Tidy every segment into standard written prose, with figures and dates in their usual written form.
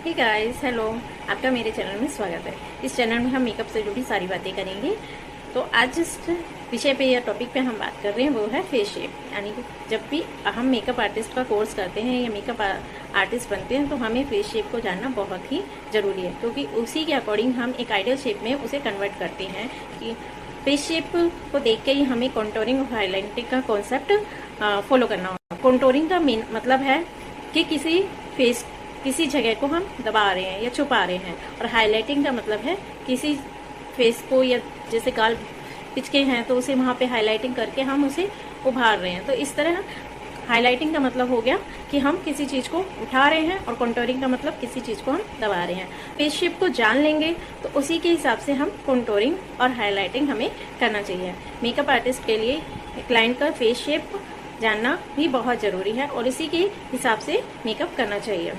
Hey guys, hello. आपका मेरे channel में स्वागत है। इस चैनल में हम मेकअप से जुड़ी सारी बातें करेंगे। तो आज जिस विषय पे या टॉपिक पे हम बात कर रहे हैं वो है फेस शेप। यानी कि जब भी हम मेकअप आर्टिस्ट का कोर्स करते हैं या मेकअप आर्टिस्ट बनते हैं तो हमें फेस शेप को जानना बहुत ही ज़रूरी है, क्योंकि उसी के अकॉर्डिंग हम एक आइडियल शेप में उसे कन्वर्ट करते हैं। कि फेस शेप को देख के ही हमें कॉन्टोरिंग और हाईलाइटिंग का कॉन्सेप्ट फॉलो करना होगा। कॉन्टोरिंग का मेन मतलब है कि किसी जगह को हम दबा रहे हैं या छुपा रहे हैं, और हाईलाइटिंग का मतलब है किसी फेस को, या जैसे गाल पिचके हैं तो उसे वहाँ पे हाईलाइटिंग करके हम उसे उभार रहे हैं। तो इस तरह हाईलाइटिंग का मतलब हो गया कि हम किसी चीज़ को उठा रहे हैं, और कॉन्टोरिंग का मतलब किसी चीज़ को हम दबा रहे हैं। फेस शेप को जान लेंगे तो उसी के हिसाब से हम कॉन्टोरिंग और हाईलाइटिंग हमें करना चाहिए। मेकअप आर्टिस्ट के लिए क्लाइंट का फेस शेप जानना भी बहुत ज़रूरी है, और इसी के हिसाब से मेकअप करना चाहिए।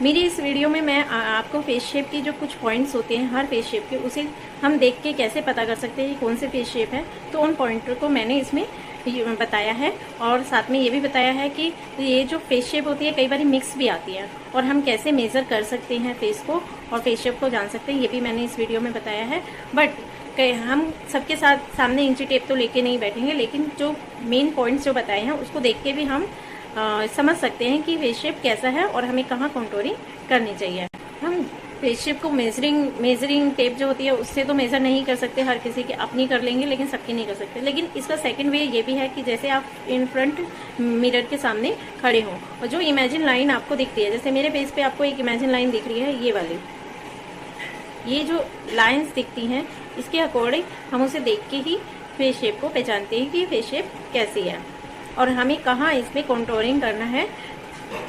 मेरी इस वीडियो में मैं आपको फेस शेप की जो कुछ पॉइंट्स होते हैं हर फेस शेप के, उसे हम देख के कैसे पता कर सकते हैं कि कौन से फेस शेप है, तो उन पॉइंटर को मैंने इसमें बताया है। और साथ में ये भी बताया है कि ये जो फेस शेप होती है कई बार मिक्स भी आती है, और हम कैसे मेज़र कर सकते हैं फेस को और फेस शेप को जान सकते हैं, ये भी मैंने इस वीडियो में बताया है। बट हम सबके साथ सामने इंची टेप तो लेके नहीं बैठेंगे, लेकिन जो मेन पॉइंट्स जो बताए हैं उसको देख के भी हम समझ सकते हैं कि फेस शेप कैसा है और हमें कहाँ कॉन्टोरिंग करनी चाहिए। हम फेस शेप को मेजरिंग टेप जो होती है उससे तो मेजर नहीं कर सकते, हर किसी की अपनी कर लेंगे लेकिन सबकी नहीं कर सकते। लेकिन इसका सेकंड वे ये भी है कि जैसे आप इन फ्रंट मिरर के सामने खड़े हों और जो इमेजिन लाइन आपको दिखती है, जैसे मेरे फेस पे आपको एक इमेजिन लाइन दिख रही है, ये वाली, ये जो लाइन्स दिखती हैं इसके अकॉर्डिंग हम उसे देख के ही फेस शेप को पहचानते हैं कि फेस शेप कैसी है और हमें कहाँ इसमें कॉन्टोरिंग करना है,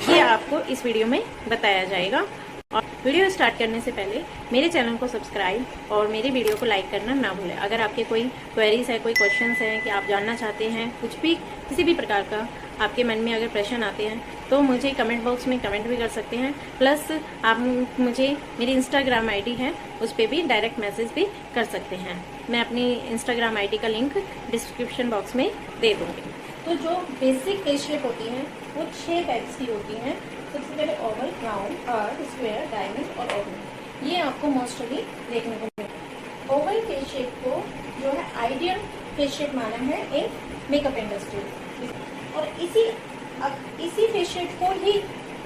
ये आपको इस वीडियो में बताया जाएगा। और वीडियो स्टार्ट करने से पहले मेरे चैनल को सब्सक्राइब और मेरे वीडियो को लाइक करना ना भूलें। अगर आपके कोई क्वेरीज है, कोई क्वेश्चंस हैं कि आप जानना चाहते हैं, कुछ भी किसी भी प्रकार का आपके मन में अगर प्रश्न आते हैं तो मुझे कमेंट बॉक्स में कमेंट भी कर सकते हैं। प्लस आप मुझे मेरी इंस्टाग्राम आईडी है उस पर भी डायरेक्ट मैसेज भी कर सकते हैं। मैं अपनी इंस्टाग्राम आईडी का लिंक डिस्क्रिप्शन बॉक्स में दे दूँगी। तो जो बेसिक फेस शेप होती है वो 6 टाइप्स की होती हैं। सबसे पहले Oval, round, arc, square, diamond और ओवल, ये आपको मोस्टली देखने को मिलेगा। ओवल फेस शेप को जो है आइडियल फेस शेप माना है इन मेकअप इंडस्ट्री, और इसी फेस शेप को ही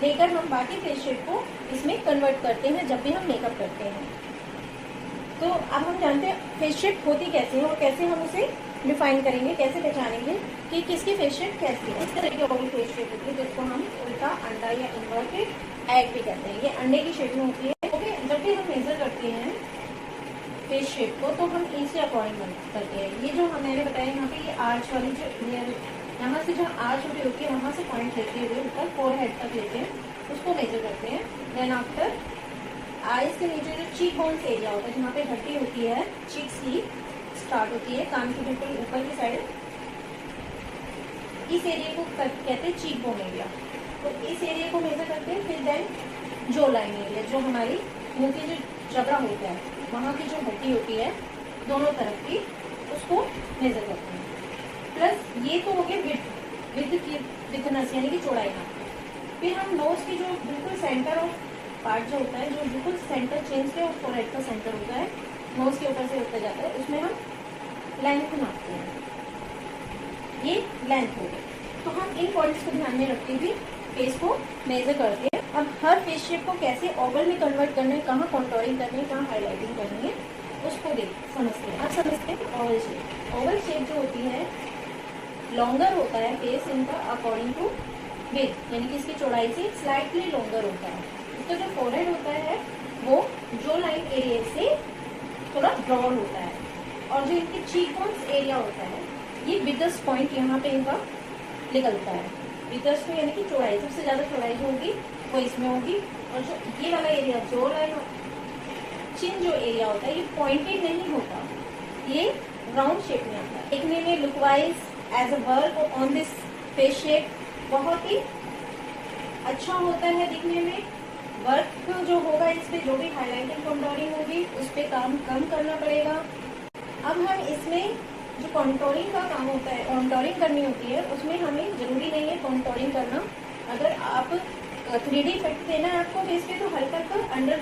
लेकर हम बाकी फेस शेप को इसमें कन्वर्ट करते हैं जब भी हम मेकअप करते हैं। तो अब हम जानते हैं फेस शेप होती कैसे है और कैसे हम उसे डिफाइन करेंगे, कैसे पहचानेंगे कि किसकी फेस शेप कैसी है। इस तरह की ओवल फेस शेप होती है जिसको हम उल्टा अंडा या इन्वर्टेड एग भी कहते हैं। ये अंडे की शेप में होती है। ओके, जब भी हम मेजर करते हैं फेस शेप को तो हम इसके अकॉर्डिंग करते हैं। ये जो मैंने बताया यहाँ पे, ये आर्च वाली जो लेयर, यहाँ से जहाँ आर्च होती होती है वहाँ से पॉइंट लेते हुए ऊपर फोरहेड तक लेते हैं, उसको मेजर करते हैं। देन आफ्टर आईज के नीचे जो चीक बोन्स एरिया होता है, जहाँ पे हड्डी होती है चीक्स की स्टार्ट होती है, कान की बिल्कुल ऊपर की साइड, इस एरिया को कहते हैं चीक बोन एरिया। तो इस एरिया को मेजर करते हैं। फिर देन जो लाइन एरिया, जो हमारी मुंह की जो जबड़ा होता है वहाँ की जो हड्डी होती है दोनों तरफ की, उसको मेजर करते हैं। प्लस ये तो हो गया विथनेस यानी कि चौड़ाई का। फिर हम नोज की जो बिल्कुल सेंटर ऑफ पार्ट जो होता है, जो बिल्कुल सेंटर चेंज के और फोरहेड का सेंटर होता है, नोज के ऊपर से होता जाता है, उसमें हम लेंथ नापते हैं। ये लेंथ हो गई। तो हम इन पॉइंट्स को ध्यान में रखते हुए फेस को मेजर करते हैं। अब हर फेस शेप को कैसे ओवल में कन्वर्ट करना है, कहाँ कॉन्टोरिंग करनी है, कहाँ हाईलाइटिंग करनी है, उसको समझते हैं। अब समझते हैं ओवल शेप। ओवल शेप जो होती है लॉन्गर होता है फेस इनका अकॉर्डिंग टू विड्थ, यानी कि इसकी चौड़ाई से स्लाइटली लॉन्गर होता है। इसका जो फोरहेड होता है वो जो लाइन एरिया से थोड़ा ब्रॉड होता है, और जो इनकी चीक बोन्स एरिया होता है ये बिगेस्ट पॉइंट यहाँ पे इनका निकलता है। बिगेस्ट में यानी कि चौड़ाई, सबसे ज्यादा चौड़ाई जो होगी वो इसमें होगी। और जो ये वाला एरिया, जो लाइन चिन जो एरिया होता है, ये पॉइंटेड नहीं होता, ये राउंड शेप में आता है। देखने में look wise as a work on this face shape बहुत ही अच्छा होता है दिखने में। वर्क जो होगा इस पे, जो भी हाईलाइटिंग कॉन्टोरिंग होगी उस पर काम कम करना पड़ेगा। अब हम इसमें जो कॉन्टोरिंग का काम होता है, कॉन्टोरिंग करनी होती है, उसमें हमें जरूरी नहीं है कॉन्टोरिंग करना। अगर आप 3D इफेक्ट देना है आपको फेस पे तो हल्का का अंडर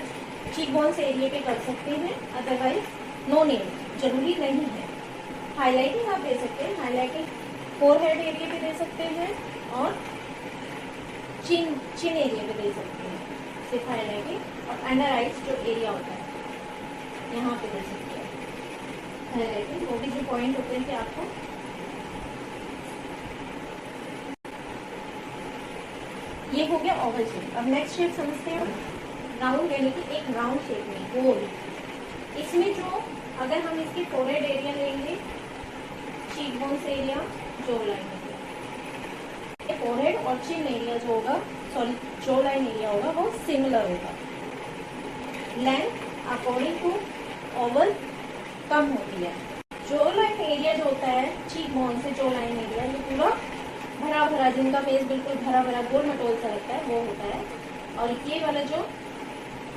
चीक बोन्स एरिया पे कर सकते हैं, अदरवाइज नो नीड, जरूरी नहीं है। हाईलाइटिंग आप दे सकते हैं, हाईलाइटिंग फोरहेड एरिया पे दे सकते हैं और चिन एरिया पे दे सकते हैं सिर्फ हाईलाइटिंग, और अंडर आइज जो एरिया होता है यहाँ पे दे सकते हैं हाईलाइटिंग। वो भी जो पॉइंट होते हैं कि आपको ये हो गया ओवल शेप। अब नेक्स्ट शेप समझते हैं, राउंड यानी कि एक राउंड शेप में गोल। इसमें जो अगर हम इसके फोरहेड एरिया लेंगे, चीक बोन्स एरिया, जो लाइन एरिया, फोरहेड और चिन एरिया जो होगा, सॉरी जो लाइन एरिया होगा वो सिमिलर होगा। लेंथ अकॉर्डिंग टू ओवल कम होती है। जो लाइन एरिया जो होता है चीक बोन से, जो लाइन एरिया ये पूरा भरा भरा, जिनका फेस बिल्कुल भरा भरा गोल मटोल सा लगता है वो होता है। और ये वाला जो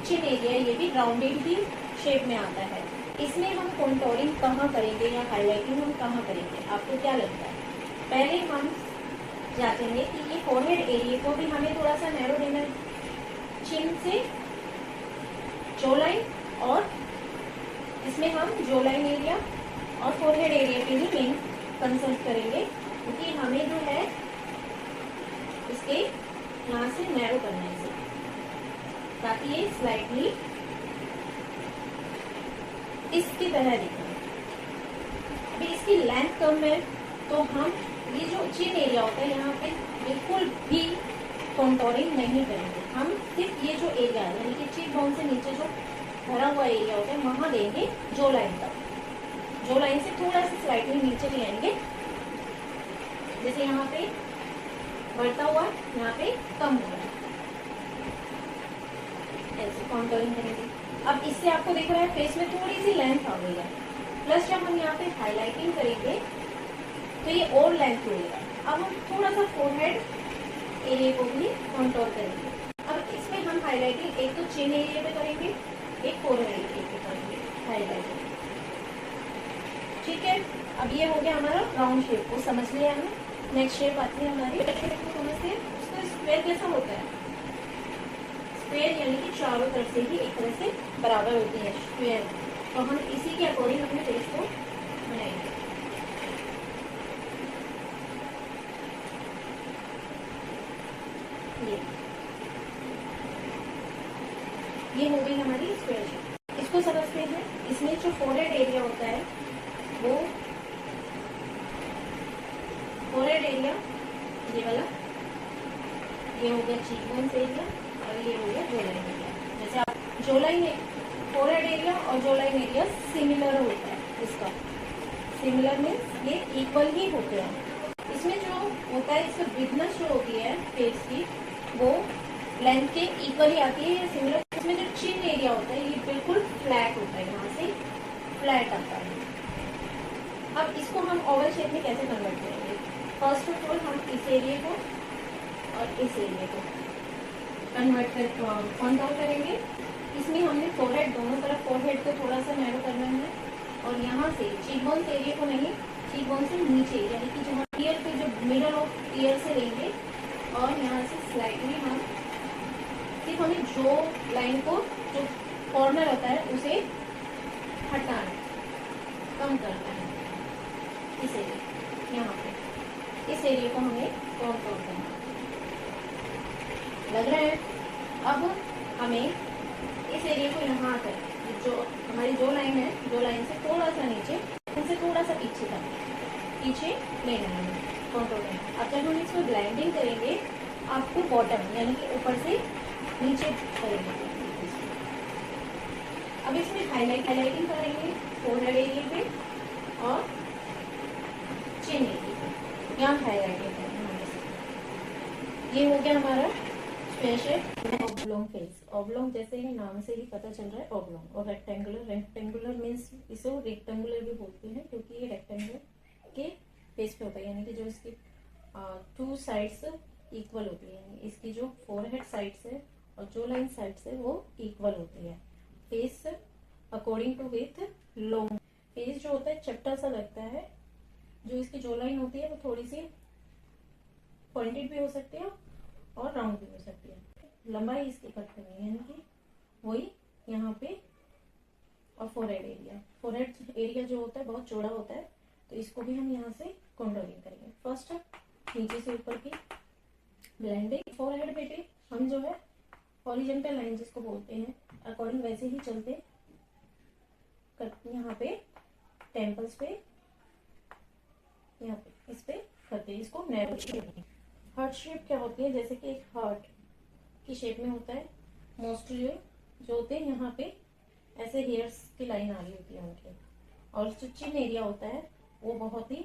चिन एरिया है ये भी राउंडेड ही शेप में आता है। इसमें हम कॉन्टोरिंग कहाँ करेंगे या हाईलाइटिंग हम कहाँ करेंगे, आपको क्या लगता है? पहले हम जांचेंगे कि ये फोरहेड एरिया को भी हमें थोड़ा सा नैरो देना है, चिन से जो लाइन, और इसमें हम जो लाइन एरिया और फोरहेड एरिया के ही मेन कंसल्ट करेंगे, क्योंकि हमें जो है इसके यहाँ से नैरो करना है इसे, ताकि ये स्लाइटली इसकी तरह दिखे। अभी इसकी लेंथ कम है तो हम ये जो चिन एरिया होता है यहाँ पे बिल्कुल भी कॉन्टोरिंग नहीं करेंगे। हम सिर्फ ये जो एरिया है यानी कि चीक बोन से नीचे जो भरा हुआ एरिया होता है वहां देंगे जो लाइन तक, जो लाइन से थोड़ा सा स्लाइटली नीचे ले आएंगे, जैसे यहाँ पे बढ़ता हुआ यहाँ पे कम हो रहा है, ऐसे कॉन्टोरिंग करेंगे। अब इससे आपको दिख रहा है फेस में थोड़ी सी लेंथ आ गई है, प्लस जब हम यहाँ पे हाईलाइटिंग करेंगे तो ये और लेंथ मिलेगा। अब हम थोड़ा सा फोरहेड एरिया को भी कॉन्टोर करेंगे। अब इसमें हम हाईलाइटिंग एक तो चिन एरिया पे करेंगे, एक फोरहेड एरिया पे करेंगे हाईलाइटिंग, ठीक है। अब ये हो गया हमारा राउंड शेप को समझ लिया हमने। नेक्स्ट शेप आती है हमारी, समझते हैं उसका स्क्वायर कैसा होता है। स्क्वायर यानी कि चारों तरफ से ही एक तरह से बराबर होती है स्क्वायर, तो हम इसी के अकॉर्डिंग अपने फेस को बनाएंगे। ये हो गई हमारी स्क्वायर शेप। इसको समझते हैं, इसमें जो फोरहेड एरिया होता है वो फोरहेड एरिया ये वाला, ये हो गया चीक बोन्स एरिया, और ये हो गया जो लाइन एरिया। जैसे आप जो लाइन फोरहेड एरिया और जो लाइन एरिया सिमिलर होता है, इसका सिमिलर मीन्स ये इक्वल ही होते हैं। इसमें जो होता है इसका ब्रिथनेस जो होती है फेस की वो लेंथ के इक्वल ही आती है या सिमिलर। इसमें जो चिन एरिया होता है ये बिल्कुल फ्लैट होता है, यहाँ से फ्लैट आता है। अब इसको हम ओवल शेप में कैसे कन्वर्ट करेंगे? फर्स्ट ऑफ ऑल हम इस एरिया को और इस एरिया को कन्वर्ट कर कॉन्टोर करेंगे। इसमें हमने फोरहेड, दोनों तरफ फोरहेड को थोड़ा सा नैरो करना है, और यहाँ से चीक बोन्स एरिया को नहीं, चीक बोन से नीचे यानी कि जो हम ईयर पे जो मिडल ऑफ ईयर से लेंगे, और यहाँ से स्लाइटली हम सिर्फ हमें जो लाइन को जो कॉर्नर होता है उसे हटाना, कम करना है, इस एरिया यहाँ पे इस एरिया को हमें कॉन्टोर करना लग रहा है। अब हमें इस एरिया को यहाँ आकर जो हमारी जो लाइन है, जो लाइन से थोड़ा सा नीचे, उनसे थोड़ा सा पीछे तक पीछे लेना है कॉन्टोर करना। अब जब हम इसको ब्लेंडिंग करेंगे आपको बॉटम यानी कि ऊपर से नीचे करेंगे। अब इसमें हाईलाइटिंग करेंगे फोरहेड एरिया पे और चिन एरिया पे, यहाँ हाईलाइटिंग करेंगे। ये हो गया हमारा स्पेशल ऑब्लोंग फेस। ऑब्लोंग जैसे ही नाम से ही पता चल रहा है ऑब्लोंग, और रेक्टेंगुलर, रेक्टेंगुलर मीन्स इसे रेक्टेंगुलर भी बोलते हैं क्योंकि ये रेक्टेंगुलर के फेस पे होता है, यानी कि जो इसकी टू साइड्स इक्वल होती है, यानी इसकी जो फोरहेड साइड्स है और जो लाइन साइड्स है वो इक्वल होती है। Face according to with long, face जो होता है चपटा सा लगता है, जो इसकी जो लाइन होती है वो थोड़ी सी पॉइंटेड भी हो सकती है और राउंड भी हो सकती है। लंबाई इसकी कट करनी है, यानी कि वही यहाँ पे। और फोरहेड एरिया जो होता है बहुत चौड़ा होता है, तो इसको भी हम यहाँ से कॉन्टोरिंग करेंगे। फर्स्ट नीचे से ऊपर की ब्लेंडिंग। फोरहेड पे भी हम जो है हॉरिजॉन्टल लाइन जिसको बोलते हैं, अकॉर्डिंग वैसे ही चलते यहाँ पे टेम्पल्स पे, यहाँ पे इस पे करते हैं इसको नैरो शेप। हार्ट शेप क्या होती है, जैसे कि एक हार्ट की शेप में होता है। मोस्टली जो होते हैं यहाँ पे ऐसे हेयर्स की लाइन आ रही होती है उनके, और जो चिन एरिया होता है वो बहुत ही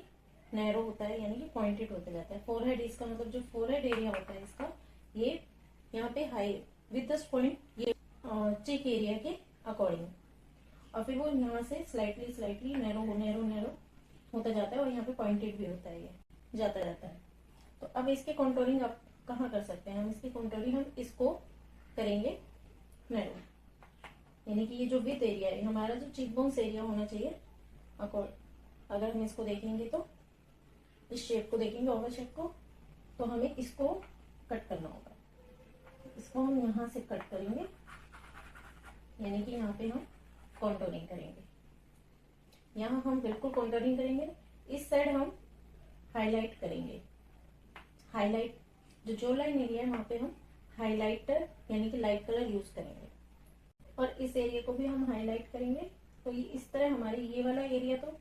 नैरो होता है, यानी कि पॉइंटेड होते जाता है। फोरहेड, इसका मतलब जो फोरहेड एरिया होता है इसका, ये यहाँ पे हाई विद दिस पॉइंट, ये चेक एरिया के अकॉर्डिंग, और फिर वो यहाँ से स्लाइटली नैरो होता जाता है, और यहाँ पे पॉइंटेड भी होता है, ये जाता जाता है। तो अब इसके कॉन्टोरिंग आप कहाँ कर सकते हैं, हम इसकी कॉन्टोरिंग हम इसको करेंगे नैरो, यानी कि ये जो विथ एरिया है हमारा, जो चीक बोन्स एरिया होना चाहिए अगर हम इसको देखेंगे तो इस शेप को देखेंगे, ओवल शेप को, तो हमें इसको कट करना होगा। इसको हम यहाँ से कट करेंगे, यानी कि यहाँ पे हम कॉन्टोरिंग करेंगे। यहाँ हम बिल्कुल कॉन्टोरिंग करेंगे। इस साइड हम हाईलाइट करेंगे। हाईलाइट जो लाइन एरिया है वहां पे हम हाईलाइटर यानी कि लाइट कलर यूज करेंगे, और इस एरिया को भी हम हाईलाइट करेंगे। तो ये इस तरह हमारे ये वाला एरिया तो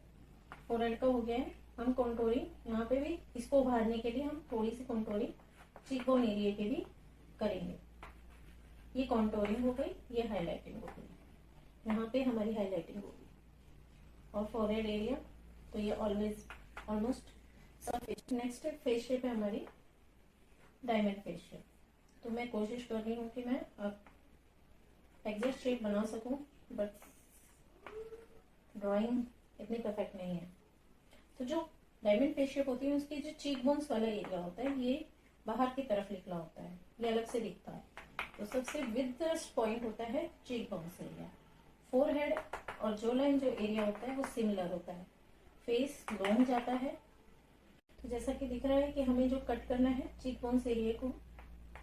फोरहेड का हो गया है। हम कॉन्टोरिंग यहाँ पे भी इसको उभारने के लिए हम थोड़ी सी कॉन्टोरिंग चीकबोन एरिया के भी करेंगे। ये कॉन्टोरिंग हो गई, ये हाईलाइटिंग हो गई, यहाँ पे हमारी हाईलाइटिंग होगी। और फोरहेड एरिया तो ये ऑलमोस्ट सब। नेक्स्ट फेस शेप है हमारी डायमंड फेस शेप। तो मैं कोशिश कर रही हूँ कि मैं एग्जैक्ट शेप बना सकूं, बट ड्राइंग इतनी परफेक्ट नहीं है। तो जो डायमंड फेस शेप होती है उसकी जो चीक बोन्स वाला एरिया होता है ये बाहर की तरफ निकला होता है, ये अलग से दिखता है। तो सबसे विदेस्ट पॉइंट होता है चीक बोन्स एरिया। फोरहेड और जो लाइन जो एरिया होता है वो सिमिलर होता है। फेस लॉन्ग जाता है, तो जैसा कि दिख रहा है कि हमें जो कट करना है चीक बोन्स एरिया को,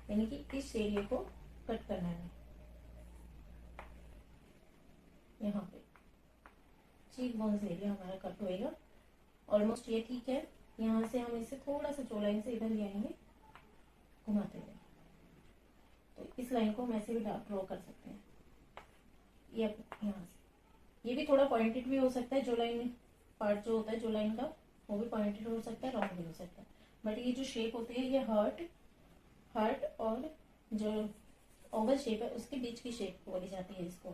यानी कि इस एरिया को कट करना है। यहाँ पे चीक बोन्स एरिया हमारा कट होएगा। ऑलमोस्ट ये ठीक है। यहाँ से हम इसे थोड़ा सा जो लाइन से इधर ले आएंगे घुमाते हुए, तो इस लाइन को हम ऐसे भी ड्रॉ कर सकते हैं। ये यहाँ से ये भी थोड़ा पॉइंटेड भी हो सकता है, जो लाइन पार्ट जो होता है जो लाइन का वो भी पॉइंटेड हो सकता है, राउंड भी हो सकता है। बट ये जो शेप होती है ये हार्ट और जो ओवल शेप है उसके बीच की शेप बोली जाती है इसको,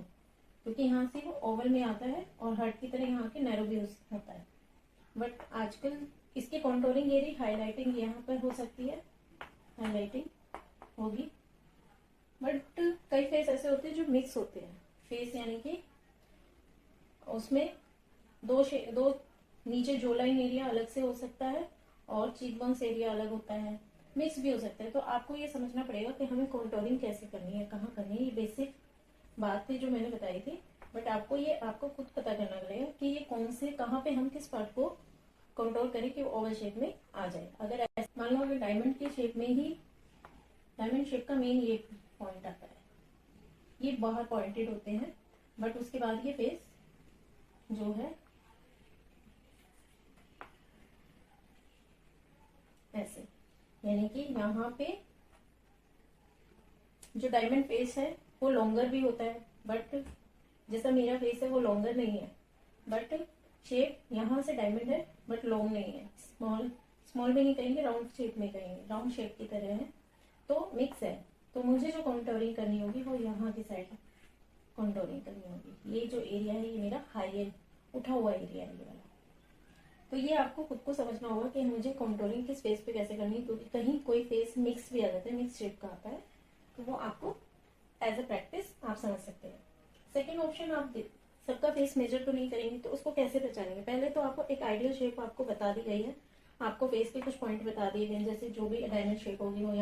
क्योंकि यहाँ से वो ओवल में आता है और हार्ट की तरह यहाँ के नैरो भी होता है। बट आजकल इसके कॉन्टोरिंग एरिया हाईलाइटिंग यहाँ पर हो सकती है, हाईलाइटिंग होगी। बट कई फेस ऐसे होते हैं जो मिक्स होते हैं फेस, यानी कि उसमें दो नीचे जो लाइन एरिया अलग से हो सकता है और चीक बोन्स एरिया अलग होता है, मिक्स भी हो सकता है। तो आपको ये समझना पड़ेगा कि हमें कॉन्टोरिंग कैसे करनी है, कहाँ करनी है। ये बेसिक बात थी जो मैंने बताई थी, बट आपको खुद पता करना पड़ेगा कि ये कौन से कहाँ पे हम किस पार्ट को कंट्रोल करें कि वो ओवल शेप में आ जाए। अगर मान लो अगर डायमंड की शेप में ही, डायमंड शेप का मेन ये पॉइंट आता है, ये बाहर पॉइंटेड होते हैं, बट उसके बाद ये फेस जो है ऐसे, यानी कि यहाँ पे जो डायमंड फेस है वो लॉन्गर भी होता है, बट जैसा मेरा फेस है वो लॉन्गर नहीं है, बट शेप यहाँ से डायमंड है बट लॉन्ग नहीं है, स्मॉल भी नहीं कहेंगे, राउंड शेप में कहेंगे, राउंड शेप की तरह है, तो मिक्स है। तो मुझे जो कॉन्टोरिंग करनी होगी वो यहाँ की साइड कॉन्टोरिंग करनी होगी। ये जो एरिया है ये मेरा हाई उठा हुआ एरिया है ये वाला। तो ये आपको खुद को समझना होगा कि मुझे कॉन्टोरिंग किस फेस पे कैसे करनी है, क्योंकि कहीं कोई फेस मिक्स भी आ जाता है, मिक्स शेप का आता है, तो वो आपको एज अ प्रैक्टिस आप समझ सकते हैं। सेकेंड ऑप्शन, आप सबका फेस मेजर तो नहीं करेंगे तो उसको कैसे पहचानेंगे। पहले तो आपको एक आइडियल शेप आपको बता दी गई है, आपको फेस पे कुछ पॉइंट बता दिए गए, जैसे जो भी डायमंड शेप होगी वो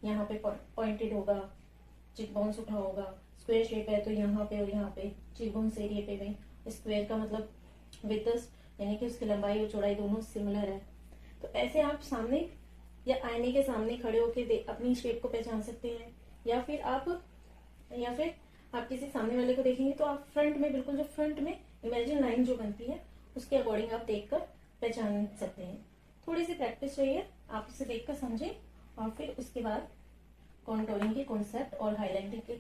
यहाँ पे पॉइंटेड होगा, चिक बोन्स उठा होगा। स्क्वायर शेप है तो यहाँ पे और यहाँ पे चिक बोन्स एरिया पे भी, स्क्वायर का मतलब विथ यानी कि उसकी लंबाई और चौड़ाई दोनों सिमिलर है। तो ऐसे आप सामने या आईने के सामने खड़े होकर अपनी शेप को पहचान सकते हैं, या फिर आप किसी सामने वाले को देखेंगे तो आप फ्रंट में, बिल्कुल जो फ्रंट में इमेजिन लाइन जो बनती है उसके अकॉर्डिंग आप देखकर पहचान सकते हैं। थोड़ी सी प्रैक्टिस चाहिए, आप उसे देखकर समझें और फिर उसके बाद कॉन्टोरिंग के कॉन्सेप्ट और हाईलाइटिंग के